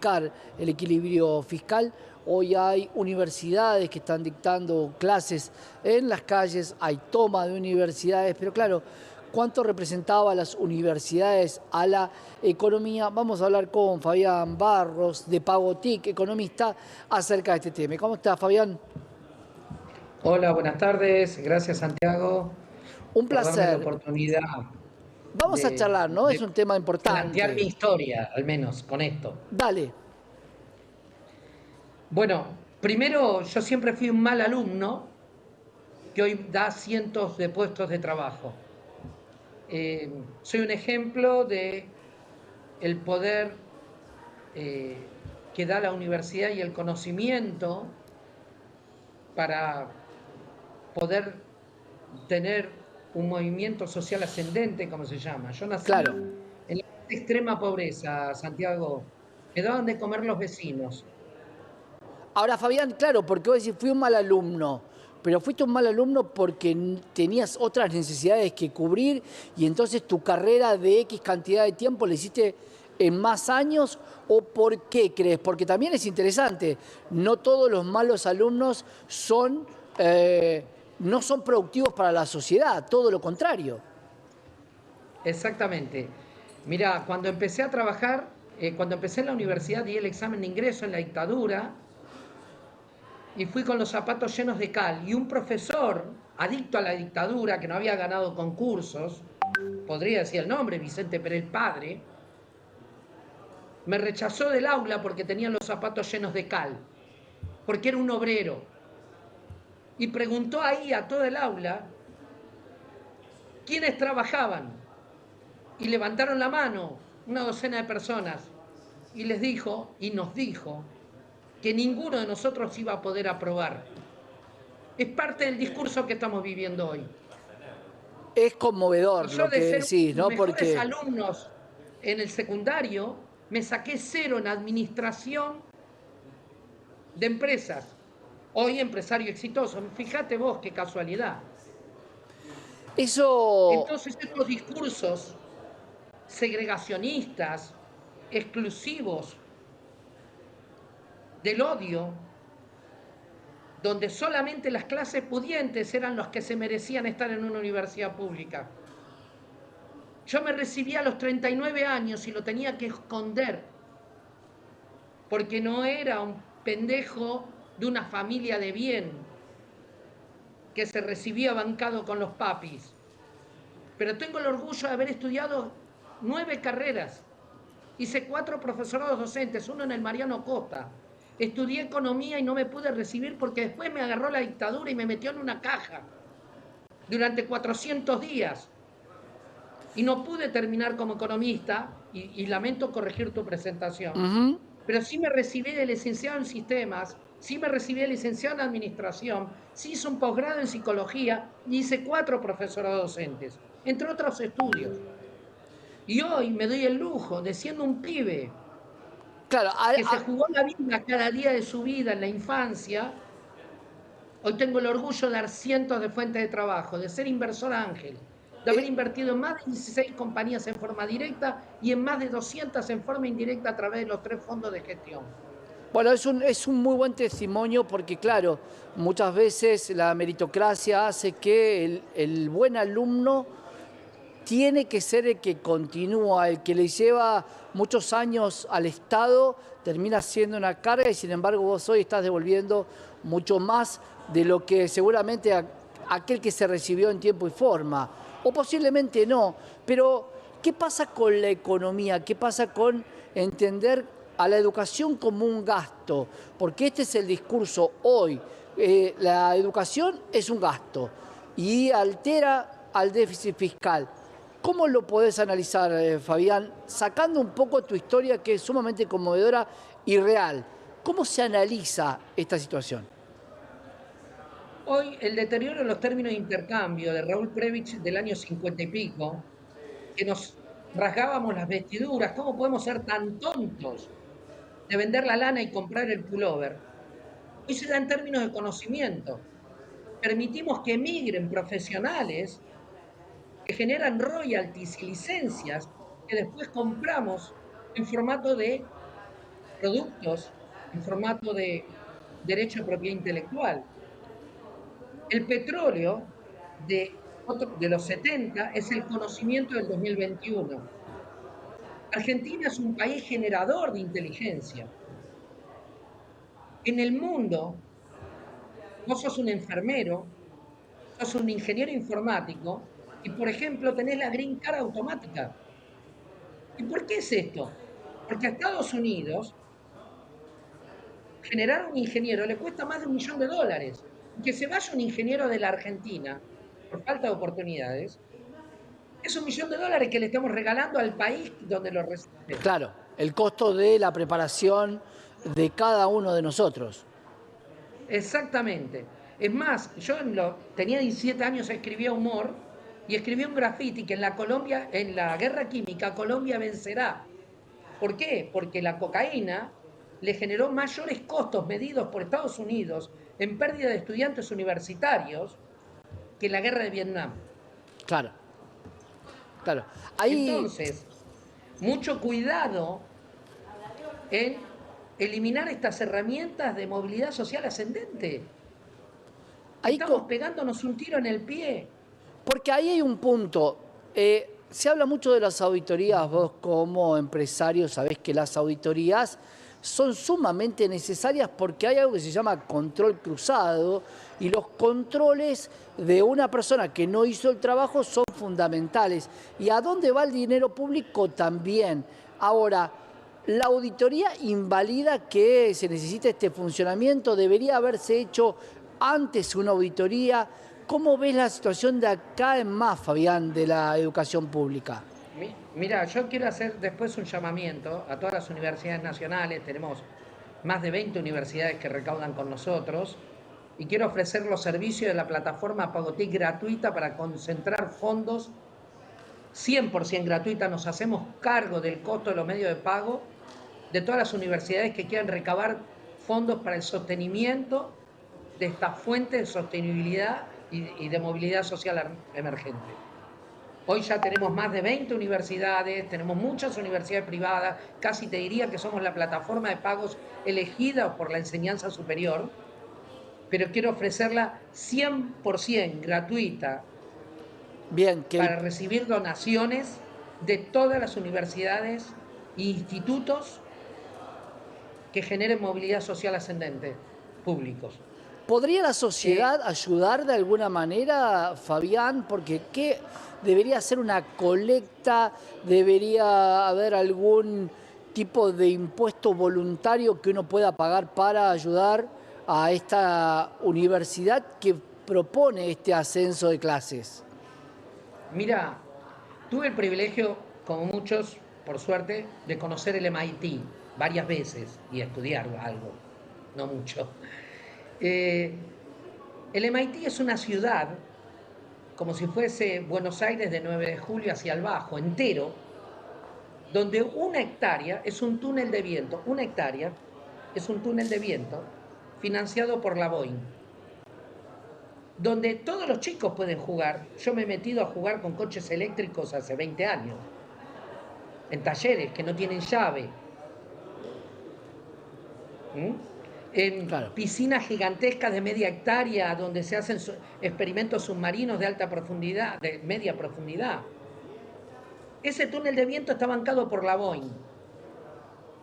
buscar el equilibrio fiscal. Hoy hay universidades que están dictando clases en las calles, hay toma de universidades, pero claro, ¿cuánto representaba las universidades a la economía? Vamos a hablar con Fabián Barros de Pagotic, economista, acerca de este tema. ¿Cómo está, Fabián? Hola, buenas tardes. Gracias, Santiago, Un por darme la placer. oportunidad Vamos a charlar, ¿no? Es de un tema plantear mi importante. historia, al menos con esto. Dale. Bueno, primero, yo siempre fui un mal alumno que hoy da cientos de puestos de trabajo. Soy un ejemplo de el poder que da la universidad y el conocimiento para poder tener un movimiento social ascendente, como se llama. Yo nací Claro. en la extrema pobreza, Santiago. Me daban de comer los vecinos. Ahora, Fabián, claro, porque vos decís, fui un mal alumno, pero fuiste un mal alumno porque tenías otras necesidades que cubrir y entonces tu carrera de X cantidad de tiempo la hiciste en más años, o por qué crees, porque también es interesante, no todos los malos alumnos son, no son productivos para la sociedad, todo lo contrario. Exactamente. Mira, cuando empecé a trabajar, cuando empecé en la universidad, di el examen de ingreso en la dictadura y fui con los zapatos llenos de cal. Y un profesor, adicto a la dictadura, que no había ganado concursos, podría decir el nombre, Vicente Pérez Padre, me rechazó del aula porque tenía los zapatos llenos de cal, porque era un obrero. Y preguntó ahí a todo el aula quiénes trabajaban. Y levantaron la mano una docena de personas. Y les dijo, y nos dijo, que ninguno de nosotros iba a poder aprobar. Es parte del discurso que estamos viviendo hoy. Es Y conmovedor yo lo de que ser uno decís, de los ¿no? mejores Porque alumnos en el secundario, me saqué 0 en administración de empresas. Hoy empresario exitoso. Fíjate vos qué casualidad. eso. Entonces estos discursos segregacionistas, exclusivos, del odio, donde solamente las clases pudientes eran los que se merecían estar en una universidad pública. Yo me recibí a los 39 años y lo tenía que esconder, porque no era un pendejo de una familia de bien que se recibía bancado con los papis. Pero tengo el orgullo de haber estudiado 9 carreras. Hice 4 profesorados docentes, uno en el Mariano Costa. Estudié economía y no me pude recibir porque después me agarró la dictadura y me metió en una caja durante 400 días. Y no pude terminar como economista, y lamento corregir tu presentación, Ujú. pero sí me recibí de licenciado en sistemas, sí me recibí de licenciado en administración, sí hice un posgrado en psicología y hice 4 profesorados docentes, entre otros estudios. Y hoy me doy el lujo de, siendo un pibe Claro, que se jugó la vida cada día de su vida en la infancia, hoy tengo el orgullo de dar cientos de fuentes de trabajo, de ser inversor ángel, de haber eh, invertido en más de 16 compañías en forma directa y en más de 200 en forma indirecta a través de los 3 fondos de gestión. bueno, es un muy buen testimonio porque, claro, muchas veces la meritocracia hace que el buen alumno tiene que ser el que continúa, el que le lleva muchos años al Estado, termina siendo una carga y sin embargo vos hoy estás devolviendo mucho más de lo que seguramente aquel que se recibió en tiempo y forma, o posiblemente no, pero ¿qué pasa con la economía? ¿Qué pasa con entender a la educación como un gasto? Porque este es el discurso hoy. La educación es un gasto y altera al déficit fiscal. ¿Cómo lo podés analizar, Fabián, sacando un poco tu historia que es sumamente conmovedora y real? ¿Cómo se analiza esta situación? Hoy el deterioro de los términos de intercambio de Raúl Previch del año 50 y pico, que nos rasgábamos las vestiduras, ¿cómo podemos ser tan tontos de vender la lana y comprar el pullover? Hoy se da en términos de conocimiento. Permitimos que emigren profesionales que generan royalties y licencias que después compramos en formato de productos en formato de derecho de propiedad intelectual. El petróleo de los 70 es el conocimiento del 2021. Argentina es un país generador de inteligencia. En el mundo, vos sos un enfermero, sos un ingeniero informático y, por ejemplo, tenés la Green Card automática. ¿Y por qué es esto? Porque a Estados Unidos generar un ingeniero le cuesta más de $1.000.000. Y que se vaya un ingeniero de la Argentina por falta de oportunidades, es $1.000.000 que le estamos regalando al país donde lo recibe. Claro, el costo de la preparación de cada uno de nosotros. Exactamente. Es más, yo tenía 17 años, escribía humor y escribía un graffiti que en la guerra química, Colombia vencerá. ¿Por qué? Porque la cocaína le generó mayores costos medidos por Estados Unidos en pérdida de estudiantes universitarios que la guerra de Vietnam. Claro, claro. Ahí, Entonces, mucho cuidado en eliminar estas herramientas de movilidad social ascendente. ahí Estamos pegándonos un tiro en el pie. porque ahí hay un punto. Se habla mucho de las auditorías, vos como empresario sabés que las auditorías son sumamente necesarias porque hay algo que se llama control cruzado y los controles de una persona que no hizo el trabajo son fundamentales. ¿Y a dónde va el dinero público? También. Ahora, la auditoría invalida que se necesite este funcionamiento, debería haberse hecho antes una auditoría. ¿Cómo ves la situación de acá en más, Fabián, de la educación pública? Mira, yo quiero hacer después un llamamiento a todas las universidades nacionales. Tenemos más de 20 universidades que recaudan con nosotros y quiero ofrecer los servicios de la plataforma Pagotic gratuita para concentrar fondos 100% gratuita. Nos hacemos cargo del costo de los medios de pago de todas las universidades que quieran recabar fondos para el sostenimiento de esta fuente de sostenibilidad y de movilidad social emergente. Hoy ya tenemos más de 20 universidades, tenemos muchas universidades privadas, casi te diría que somos la plataforma de pagos elegida por la enseñanza superior, pero quiero ofrecerla 100% gratuita Bien, que para recibir donaciones de todas las universidades e institutos que generen movilidad social ascendente, públicos. ¿podría la Eh, sociedad ayudar de alguna manera, Fabián? Porque ¿qué debería ser una colecta? ¿Debería haber algún tipo de impuesto voluntario que uno pueda pagar para ayudar a esta universidad que propone este ascenso de clases? Mira, tuve el privilegio, como muchos, por suerte, de conocer el MIT varias veces y estudiar algo, no mucho. Eh, el MIT es una ciudad, como si fuese Buenos Aires de 9 de julio hacia el Bajo, entero, donde una hectárea es un túnel de viento. Una hectárea es un túnel de viento financiado por la Boeing, donde todos los chicos pueden jugar. Yo me he metido a jugar con coches eléctricos hace 20 años, en talleres que no tienen llave, en Claro. piscinas gigantescas de media hectárea donde se hacen experimentos submarinos de alta profundidad, de media profundidad. Ese túnel de viento está bancado por la Boeing.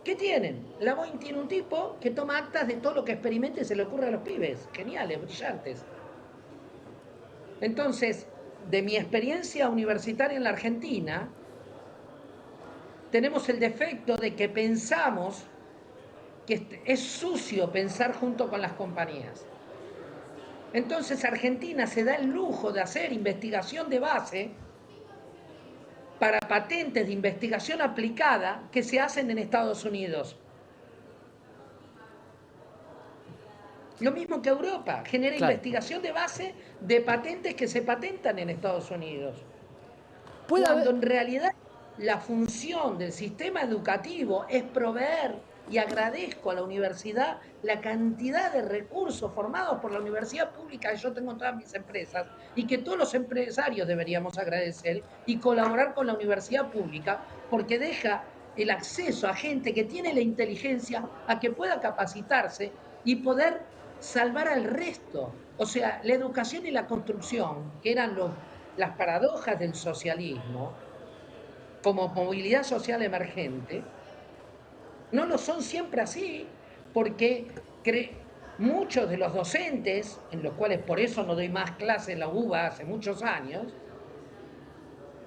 ¿Qué tienen? La Boeing tiene un tipo que toma actas de todo lo que experimenta y se le ocurre a los pibes. Geniales, brillantes. Entonces, de mi experiencia universitaria en la Argentina, tenemos el defecto de que pensamos que es sucio pensar junto con las compañías. Entonces Argentina se da el lujo de hacer investigación de base para patentes de investigación aplicada que se hacen en Estados Unidos. Lo mismo que Europa, genera Claro. investigación de base de patentes que se patentan en Estados Unidos. Puede Cuando haber, en realidad la función del sistema educativo es proveer, y agradezco a la universidad la cantidad de recursos formados por la universidad pública que yo tengo en todas mis empresas y que todos los empresarios deberíamos agradecer y colaborar con la universidad pública porque deja el acceso a gente que tiene la inteligencia a que pueda capacitarse y poder salvar al resto. O sea, la educación y la construcción, que eran las paradojas del socialismo, como movilidad social emergente, no lo son siempre así, porque muchos de los docentes, en los cuales por eso no doy más clases en la UBA hace muchos años,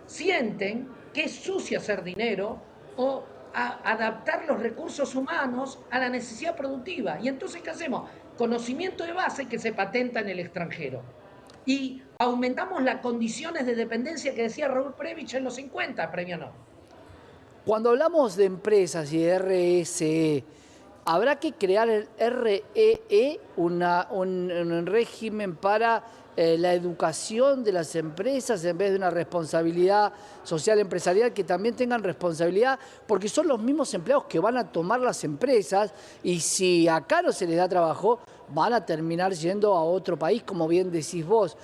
sienten que es sucio hacer dinero o adaptar los recursos humanos a la necesidad productiva. Y entonces, ¿qué hacemos? Conocimiento de base que se patenta en el extranjero. Y aumentamos las condiciones de dependencia que decía Raúl Previch en los 50, premio Nobel. Cuando hablamos de empresas y de RSE, ¿habrá que crear el REE, un régimen para la educación de las empresas en vez de una responsabilidad social empresarial, que también tengan responsabilidad? Porque son los mismos empleados que van a tomar las empresas y si acá no se les da trabajo, van a terminar yendo a otro país, como bien decís vos.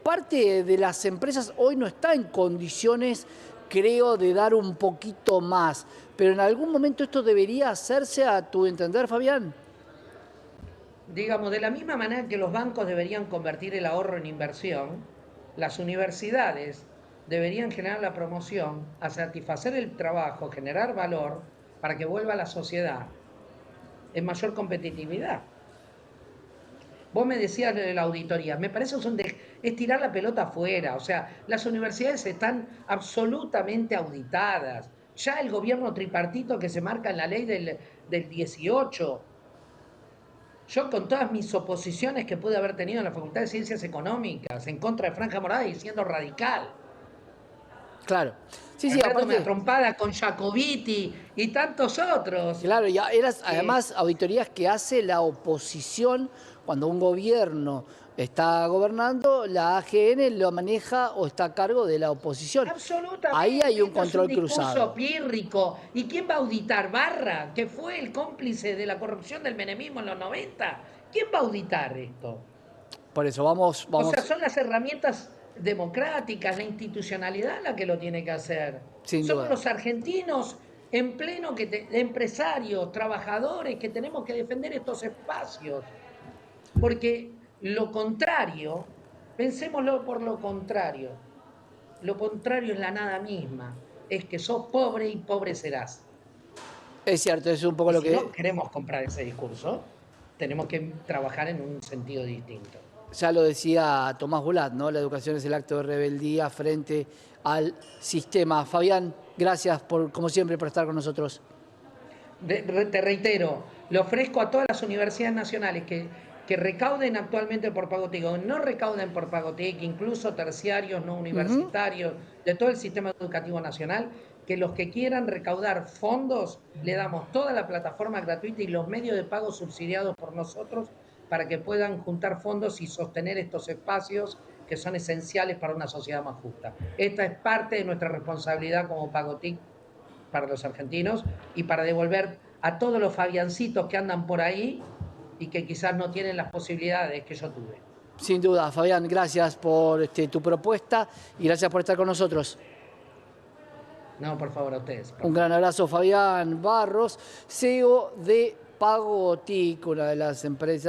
Parte de las empresas hoy no está en condiciones, creo, de dar un poquito más. Pero en algún momento esto debería hacerse, a tu entender, Fabián. Digamos, de la misma manera que los bancos deberían convertir el ahorro en inversión, las universidades deberían generar la promoción a satisfacer el trabajo, generar valor para que vuelva a la sociedad en mayor competitividad. Vos me decías de la auditoría, me parece es tirar la pelota afuera, o sea, las universidades están absolutamente auditadas. Ya el gobierno tripartito que se marca en la ley del 18, yo con todas mis oposiciones que pude haber tenido en la Facultad de Ciencias Económicas, en contra de Franja Morada y siendo radical, Claro. Sí, sí, agarrándome a aparte, trompadas con Jacobiti y tantos otros. claro, ya eras Eh, además auditorías que hace la oposición cuando un gobierno está gobernando, la AGN lo maneja o está a cargo de la oposición. Ahí hay Absolutamente, un esto es un control discurso cruzado. pírrico. ¿Y quién va a auditar? Barra, que fue el cómplice de la corrupción del menemismo en los 90. ¿Quién va a auditar esto? Por eso, O sea, vamos, son las herramientas democráticas, la institucionalidad la que lo tiene que hacer. sin Somos duda. los argentinos en pleno empresarios, trabajadores, que tenemos que defender estos espacios. Porque lo contrario, pensémoslo por lo contrario es la nada misma, es que sos pobre y pobre serás. Es cierto, es un poco Y lo si no que queremos comprar ese discurso, tenemos que trabajar en un sentido distinto. ya lo decía Tomás Bulat, ¿no? La educación es el acto de rebeldía frente al sistema. Fabián, gracias por, como siempre, por estar con nosotros. Te reitero, le ofrezco a todas las universidades nacionales que recauden actualmente por Pagotic o no recauden por Pagotic, incluso terciarios no Ujú. universitarios, de todo el sistema educativo nacional, que los que quieran recaudar fondos, le damos toda la plataforma gratuita y los medios de pago subsidiados por nosotros para que puedan juntar fondos y sostener estos espacios que son esenciales para una sociedad más justa. Esta es parte de nuestra responsabilidad como Pagotic para los argentinos y para devolver a todos los fabiancitos que andan por ahí y que quizás no tienen las posibilidades que yo tuve. Sin duda, Fabián, gracias por tu propuesta y gracias por estar con nosotros. No, por favor, a ustedes. Por Un favor. gran abrazo, Fabián Barros, CEO de Pagotic, una de las empresas